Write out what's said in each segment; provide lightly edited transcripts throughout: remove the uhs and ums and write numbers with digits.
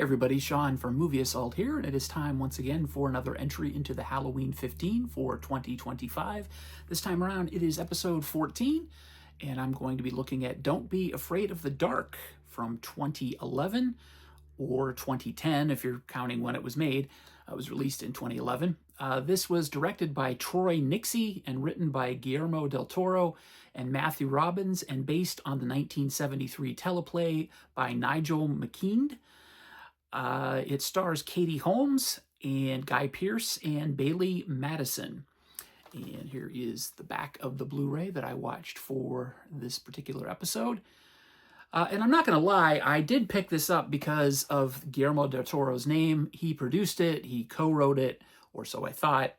everybody, Sean from Movie Assault here, and it is time once again for another entry into the Halloween 15 for 2025. This time around, it is episode 14, and I'm going to be looking at Don't Be Afraid of the Dark from 2011, or 2010 if you're counting when it was made. It was released in 2011. This was directed by Troy Nixey and written by Guillermo del Toro and Matthew Robbins, and based on the 1973 teleplay by Nigel McKeand. It stars Katie Holmes and Guy Pearce and Bailey Madison. And here is the back of the Blu-ray that I watched for this particular episode. And I'm not going to lie, I did pick this up because of Guillermo del Toro's name. He produced it, he co-wrote it, or so I thought.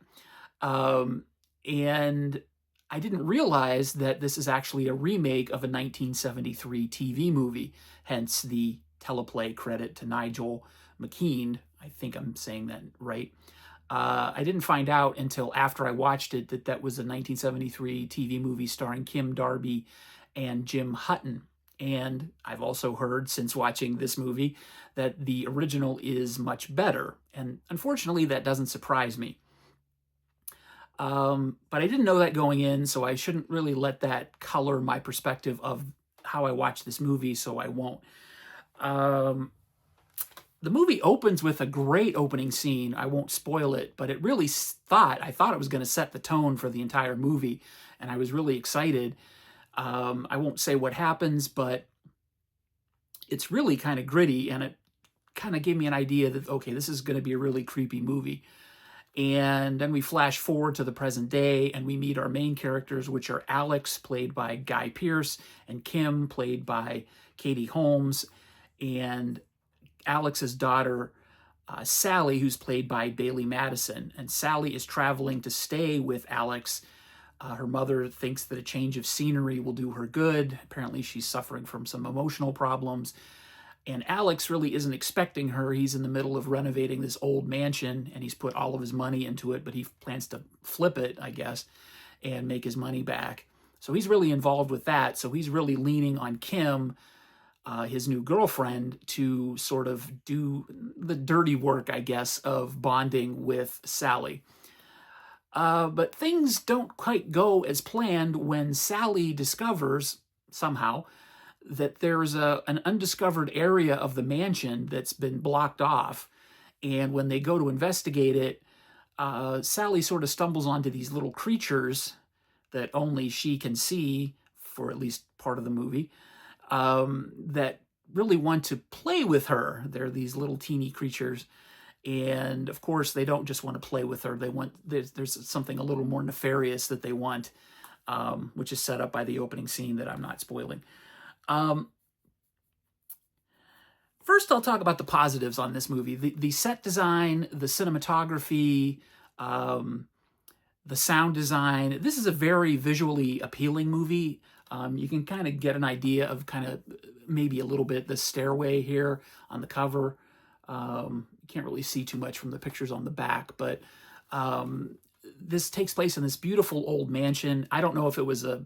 And I didn't realize that this is actually a remake of a 1973 TV movie, hence the teleplay credit to Nigel McKeand. I think I'm saying that right. I didn't find out until after I watched it that that was a 1973 TV movie starring Kim Darby and Jim Hutton. And I've also heard since watching this movie that the original is much better. And unfortunately, that doesn't surprise me. But I didn't know that going in, so I shouldn't really let that color my perspective of how I watch this movie, so I won't. The movie opens with a great opening scene. I won't spoil it, but it really I thought it was going to set the tone for the entire movie, and I was really excited. I won't say what happens, but it's really kind of gritty, and it kind of gave me an idea that, okay, this is going to be a really creepy movie. And then we flash forward to the present day, and we meet our main characters, which are Alex, played by Guy Pearce, and Kim, played by Katie Holmes, and Alex's daughter, Sally, who's played by Bailey Madison. And Sally is traveling to stay with Alex. Her mother thinks that a change of scenery will do her good. Apparently, she's suffering from some emotional problems. And Alex really isn't expecting her. He's in the middle of renovating this old mansion, and he's put all of his money into it, but he plans to flip it, I guess, and make his money back. So he's really involved with that. So he's really leaning on Kim, his new girlfriend, to sort of do the dirty work, I guess, of bonding with Sally. But things don't quite go as planned when Sally discovers, somehow, that there's an undiscovered area of the mansion that's been blocked off. And when they go to investigate it, Sally sort of stumbles onto these little creatures that only she can see for at least part of the movie, that really want to play with her. They're these little teeny creatures. And of course, they don't just want to play with her. There's something a little more nefarious that they want, which is set up by the opening scene that I'm not spoiling. First, I'll talk about the positives on this movie. The set design, the cinematography, the sound design. This is a very visually appealing movie. You can kind of get an idea of kind of maybe a little bit the stairway here on the cover. You can't really see too much from the pictures on the back, but this takes place in this beautiful old mansion. I don't know if it was a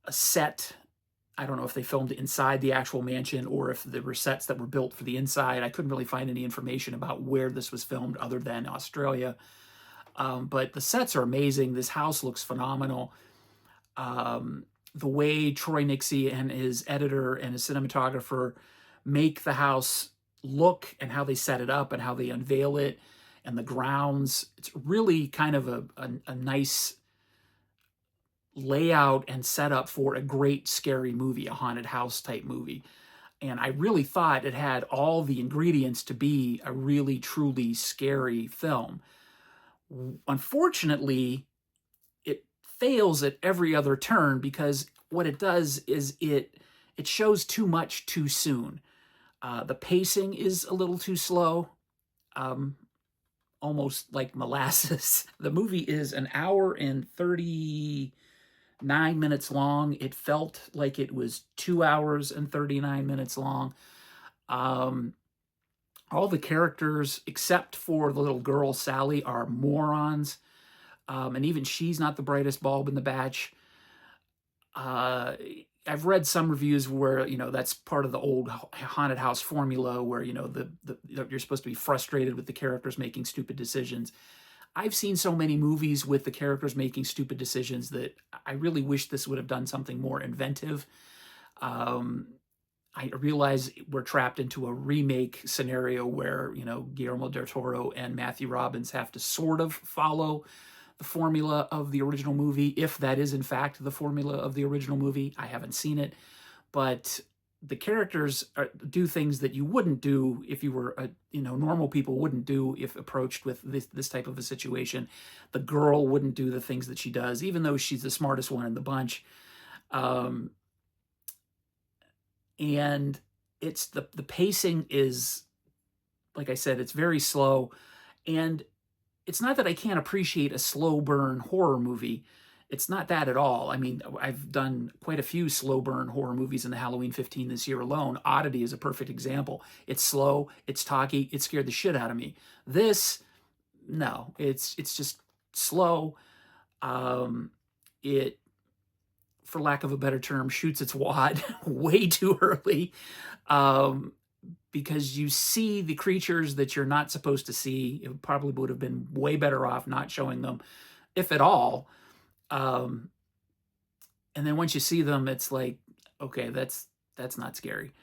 set. I don't know if they filmed inside the actual mansion or if there were sets that were built for the inside. I couldn't really find any information about where this was filmed other than Australia. But the sets are amazing. This house looks phenomenal. The way Troy Nixey and his editor and his cinematographer make the house look and how they set it up and how they unveil it and the grounds, it's really kind of a nice layout and setup for a great scary movie, a haunted house type movie. And I really thought it had all the ingredients to be a really, truly scary film. Unfortunately, it fails at every other turn because what it does is it shows too much too soon. The pacing is a little too slow, almost like molasses. The movie is an hour and 39 minutes long. It felt like it was 2 hours and 39 minutes long. All the characters, except for the little girl, Sally, are morons. And even she's not the brightest bulb in the batch. I've read some reviews where, that's part of the old haunted house formula where, you're supposed to be frustrated with the characters making stupid decisions. I've seen so many movies with the characters making stupid decisions that I really wish this would have done something more inventive. Um, I realize we're trapped into a remake scenario where, Guillermo del Toro and Matthew Robbins have to sort of follow the formula of the original movie, if that is in fact the formula of the original movie. I haven't seen it, but the characters do things that you wouldn't do if you were normal people wouldn't do if approached with this type of a situation. The girl wouldn't do the things that she does, even though she's the smartest one in the bunch. And it's the pacing is, like I said, it's very slow. And it's not that I can't appreciate a slow burn horror movie. It's not that at all. I mean, I've done quite a few slow burn horror movies in the Halloween 15 this year alone. Oddity is a perfect example. It's slow, it's talky, it scared the shit out of me. This, no, it's just slow. It, for lack of a better term, shoots its wad way too early. Because you see the creatures that you're not supposed to see. It probably would have been way better off not showing them, if at all. And then once you see them, it's like, okay, that's not scary.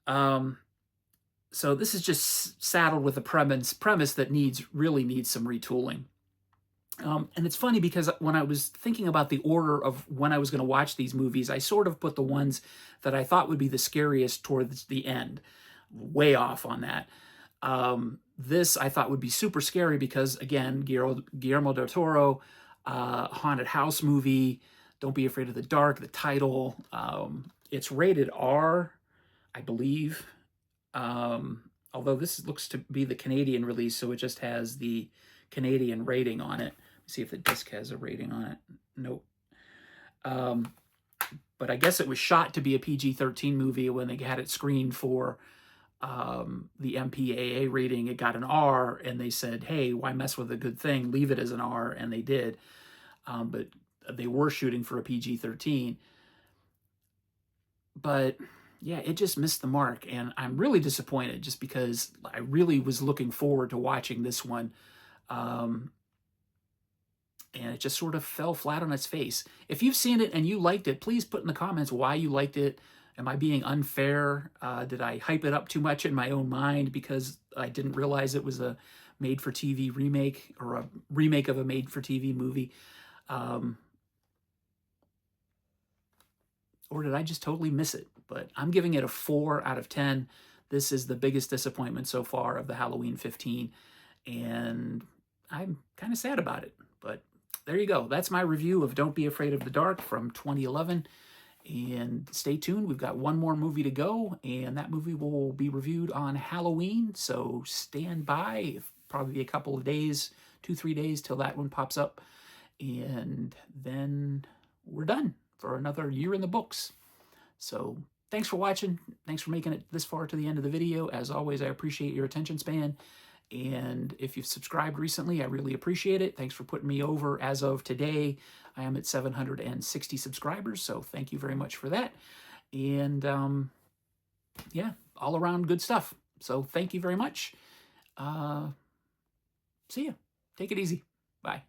So this is just saddled with a premise that really needs some retooling. And it's funny because when I was thinking about the order of when I was going to watch these movies, I sort of put the ones that I thought would be the scariest towards the end. Way off on that. This I thought would be super scary because, again, Guillermo del Toro, haunted house movie, Don't Be Afraid of the Dark, the title. It's rated R, I believe. Although this looks to be the Canadian release, so it just has the Canadian rating on it. Let's see if the disc has a rating on it. Nope. But I guess it was shot to be a PG-13 movie. When they had it screened for the MPAA rating, it got an R, and they said, hey, why mess with a good thing? Leave it as an R, and they did. But they were shooting for a PG-13. But yeah, it just missed the mark, and I'm really disappointed just because I really was looking forward to watching this one. And it just sort of fell flat on its face. If you've seen it and you liked it, please put in the comments why you liked it. Am I being unfair? Did I hype it up too much in my own mind because I didn't realize it was a made-for-TV remake or a remake of a made-for-TV movie? Or did I just totally miss it? But I'm giving it a 4 out of 10. This is the biggest disappointment so far of the Halloween 15, and I'm kind of sad about it. But there you go. That's my review of Don't Be Afraid of the Dark from 2011. And stay tuned. We've got one more movie to go, and that movie will be reviewed on Halloween. So stand by. Probably a couple of days, 2-3 days till that one pops up. And then we're done for another year in the books. So thanks for watching. Thanks for making it this far to the end of the video. As always, I appreciate your attention span. And if you've subscribed recently, I really appreciate it. Thanks for putting me over. As of today, I am at 760 subscribers, so thank you very much for that. And yeah, all around good stuff. So thank you very much. See ya. Take it easy. Bye.